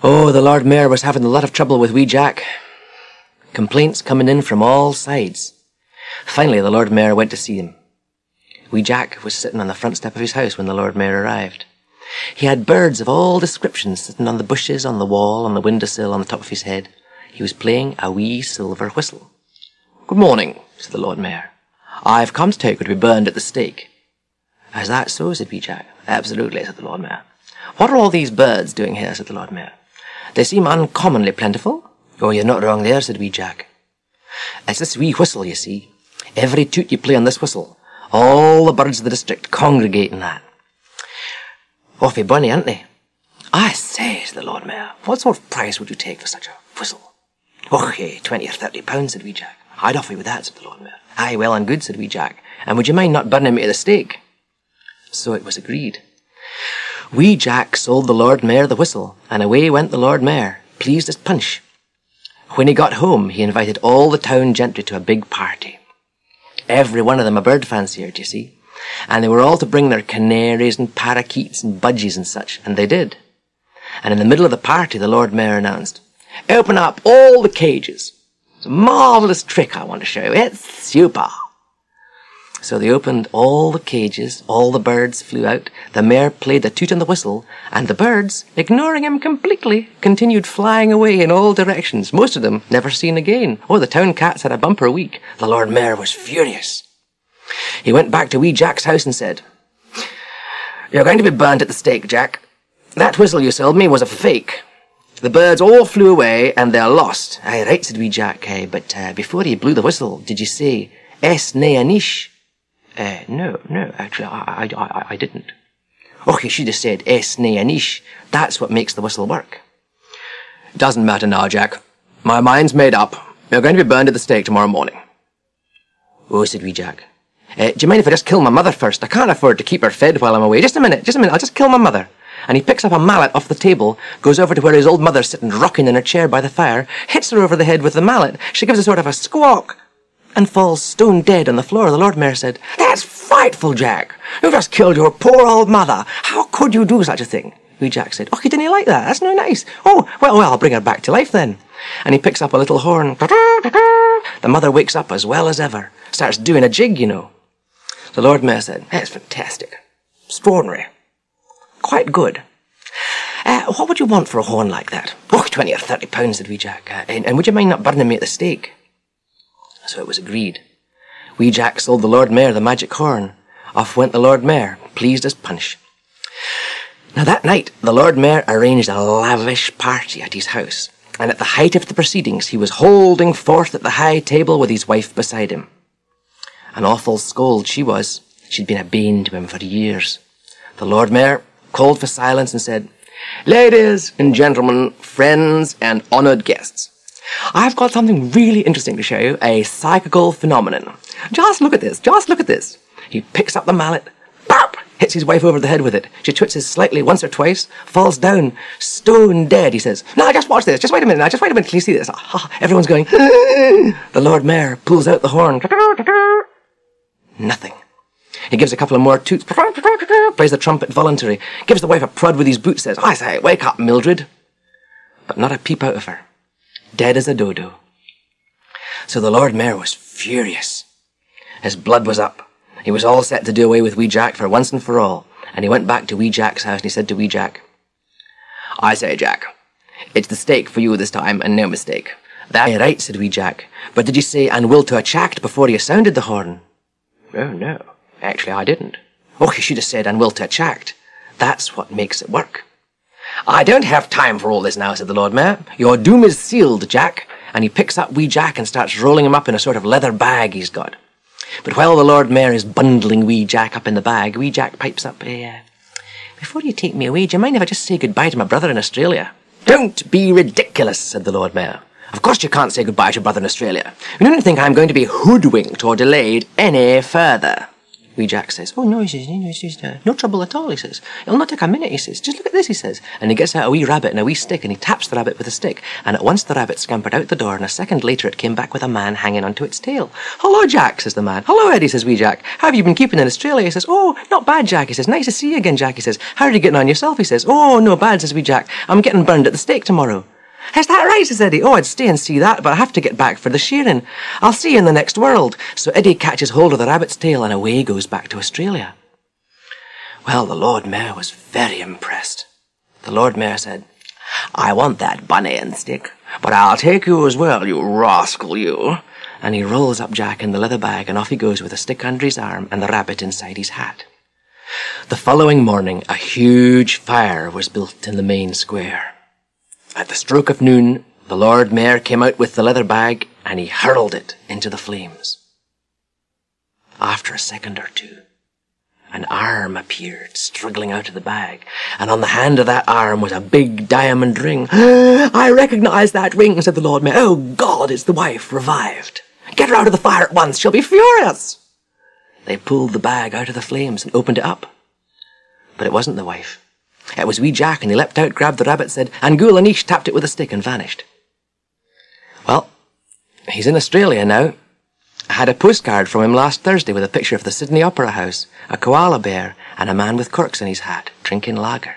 Oh, the Lord Mayor was having a lot of trouble with wee Jack. Complaints coming in from all sides. Finally, the Lord Mayor went to see him. Wee Jack was sitting on the front step of his house when the Lord Mayor arrived. He had birds of all descriptions sitting on the bushes, on the wall, on the windowsill, on the top of his head. He was playing a wee silver whistle. "Good morning," said the Lord Mayor. "I've come to take her to be burned at the stake." "Is that so?" said wee Jack. "Absolutely," said the Lord Mayor. "What are all these birds doing here?" said the Lord Mayor. "They seem uncommonly plentiful." "Oh, you're not wrong there," said wee Jack. "It's this wee whistle, you see. Every toot you play on this whistle, all the birds of the district congregate in that. Awfully bonny, aren't they?" "I say," said the Lord Mayor, "what sort of price would you take for such a whistle?" "Oh, £20 or £30, said wee Jack. "I'd offer you with that," said the Lord Mayor. "Aye, well and good," said wee Jack. "And would you mind not burning me at the stake?" So it was agreed. Wee Jack sold the Lord Mayor the whistle, and away went the Lord Mayor, pleased as punch. When he got home, he invited all the town gentry to a big party. Every one of them a bird fancier, do you see? And they were all to bring their canaries and parakeets and budgies and such, and they did. And in the middle of the party, the Lord Mayor announced, "Open up all the cages. It's a marvellous trick I want to show you. It's super." So they opened all the cages, all the birds flew out, the Mayor played the toot and the whistle, and the birds, ignoring him completely, continued flying away in all directions, most of them never seen again. Oh, the town cats had a bumper week. The Lord Mayor was furious. He went back to wee Jack's house and said, "You're going to be burnt at the stake, Jack. That whistle you sold me was a fake. The birds all flew away and they're lost." "Aye, right," said wee Jack. But before he blew the whistle, did you say, "Es ne anish"? No, actually, I didn't." "Oh, you should have said, "Es ne anish." That's what makes the whistle work." "Doesn't matter now, Jack. My mind's made up. You're going to be burned at the stake tomorrow morning." "Oh," said wee Jack. "Do you mind if I just kill my mother first? I can't afford to keep her fed while I'm away. Just a minute, I'll just kill my mother." And he picks up a mallet off the table, goes over to where his old mother's sitting rocking in her chair by the fire, hits her over the head with the mallet. She gives a sort of a squawk and falls stone dead on the floor. The Lord Mayor said, "That's frightful, Jack. You've just killed your poor old mother. How could you do such a thing?" Wee Jack said, "Oh, you didn't like that? That's no nice. Oh, well, I'll bring her back to life then." And he picks up a little horn. The mother wakes up as well as ever, starts doing a jig, you know. The Lord Mayor said, "That's fantastic. Extraordinary. Quite good. What would you want for a horn like that?" "Oh, £20 or £30, said wee Jack. And would you mind not burning me at the stake?" So it was agreed. Wee Jack sold the Lord Mayor the magic horn. Off went the Lord Mayor, pleased as punch. Now that night, the Lord Mayor arranged a lavish party at his house, and at the height of the proceedings, he was holding forth at the high table with his wife beside him. An awful scold she was. She'd been a bane to him for years. The Lord Mayor called for silence and said, "Ladies and gentlemen, friends and honoured guests, I've got something really interesting to show you, a psychical phenomenon. Just look at this, just look at this." He picks up the mallet, pop, hits his wife over the head with it. She twitches slightly once or twice, falls down, stone dead. He says, "Now, just watch this, just wait a minute, can you see this?" Everyone's going, The Lord Mayor pulls out the horn. Nothing. He gives a couple of more toots, plays the trumpet voluntary, gives the wife a prod with his boot, says, "I say, wake up, Mildred." But not a peep out of her. Dead as a dodo. So the Lord Mayor was furious. His blood was up. He was all set to do away with wee Jack for once and for all, and he went back to wee Jack's house and he said to wee Jack, "I say, Jack, it's the stake for you this time and no mistake." "That's right," said wee Jack. "But did you say 'and will to attract' before you sounded the horn?" "Oh, no. Actually, I didn't." "Oh, you should have said 'and will to attract.' That's what makes it work." "I don't have time for all this now," said the Lord Mayor. "Your doom is sealed, Jack." And he picks up wee Jack and starts rolling him up in a sort of leather bag he's got. But while the Lord Mayor is bundling wee Jack up in the bag, wee Jack pipes up, "Before you take me away, do you mind if I just say goodbye to my brother in Australia?" "Don't be ridiculous," said the Lord Mayor. "Of course you can't say goodbye to your brother in Australia. You don't think I'm going to be hoodwinked or delayed any further." Wee Jack says, "Oh, no," he says, "no trouble at all," he says. "It'll not take a minute," he says. "Just look at this," he says. And he gets out a wee rabbit and a wee stick, and he taps the rabbit with a stick. And at once the rabbit scampered out the door, and a second later it came back with a man hanging onto its tail. "Hello, Jack," says the man. "Hello, Eddie," says Wee Jack. "How have you been keeping in Australia?" He says. "Oh, not bad, Jack," he says. "Nice to see you again, Jack," he says. "How are you getting on yourself?" he says. "Oh, no bad," says Wee Jack. "I'm getting burned at the stake tomorrow." "Is that right?" says Eddie. "Oh, I'd stay and see that, but I have to get back for the shearing. I'll see you in the next world." So Eddie catches hold of the rabbit's tail and away he goes back to Australia. Well, the Lord Mayor was very impressed. The Lord Mayor said, "I want that bunny and stick, but I'll take you as well, you rascal, you." And he rolls up Jack in the leather bag, and off he goes with a stick under his arm and the rabbit inside his hat. The following morning, a huge fire was built in the main square. At the stroke of noon, the Lord Mayor came out with the leather bag, and he hurled it into the flames. After a second or two, an arm appeared, struggling out of the bag, and on the hand of that arm was a big diamond ring. "I recognize that ring," said the Lord Mayor. "Oh, God, it's the wife, revived. Get her out of the fire at once, she'll be furious." They pulled the bag out of the flames and opened it up. But it wasn't the wife. It was Wee Jack, and he leapt out, grabbed the rabbit, said, "Angul Anish," tapped it with a stick and vanished. Well, he's in Australia now. I had a postcard from him last Thursday with a picture of the Sydney Opera House, a koala bear, and a man with corks in his hat, drinking lager.